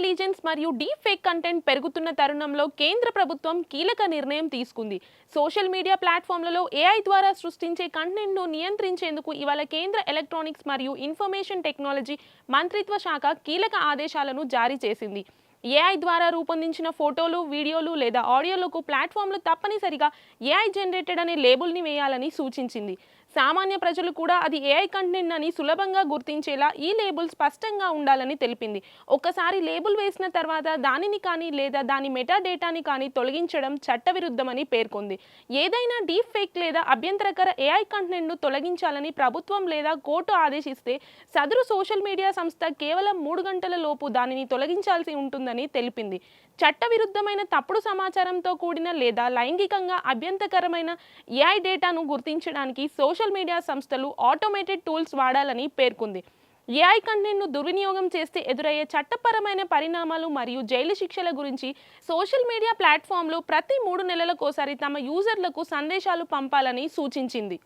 Intelligence మరియు deep fake content పెరుగుతున్న తరుణంలో కేంద్ర ప్రభుత్వం కీలక నిర్ణయం తీసుకుంది. సోషల్ మీడియా ప్లాట్ఫామ్లలో ఏఐ ద్వారా సృష్టించే కంటెంట్ను నియంత్రించేందుకు ఇవాళ కేంద్ర ఎలక్ట్రానిక్స్ మరియు ఇన్ఫర్మేషన్ టెక్నాలజీ మంత్రిత్వ శాఖ కీలక ఆదేశాలను జారీ చేసింది. ఏఐ ద్వారా రూపొందించిన ఫోటోలు, వీడియోలు లేదా ఆడియోలకు ప్లాట్ఫామ్లు తప్పనిసరిగా ఏఐ జనరేటెడ్ అనే లేబుల్ని వేయాలని సూచించింది. సామాన్య ప్రజలు కూడా అది ఏఐ కంటెంట్ అని సులభంగా గుర్తించేలా ఈ లేబుల్ స్పష్టంగా ఉండాలని తెలిపింది. ఒక్కసారి లేబుల్ వేసిన తర్వాత దానిని కానీ లేదా దాని మెటా డేటాని కానీ తొలగించడం చట్టవిరుద్ధమని పేర్కొంది. ఏదైనా డీప్ ఫేక్ లేదా అభ్యంతరకర ఏఐ కంటెంట్ను తొలగించాలని ప్రభుత్వం లేదా కోర్టు ఆదేశిస్తే సదరు సోషల్ మీడియా సంస్థ కేవలం 3 గంటల లోపు దానిని తొలగించాల్సి ఉంటుందని తెలిపింది. చట్టవిరుద్ధమైన తప్పుడు సమాచారంతో కూడిన లేదా లైంగికంగా అభ్యంతరకరమైన ఏఐ డేటాను గుర్తించడానికి సోషల్ మీడియా సంస్థలు ఆటోమేటెడ్ టూల్స్ వాడాలని పేర్కొంది. ఏఐ కంటెంట్ను దుర్వినియోగం చేస్తే ఎదురయ్యే చట్టపరమైన పరిణామాలు మరియు జైలు శిక్షల గురించి సోషల్ మీడియా ప్లాట్ఫామ్లు ప్రతి 3 నెలలకోసారి తమ యూజర్లకు సందేశాలు పంపాలని సూచించింది.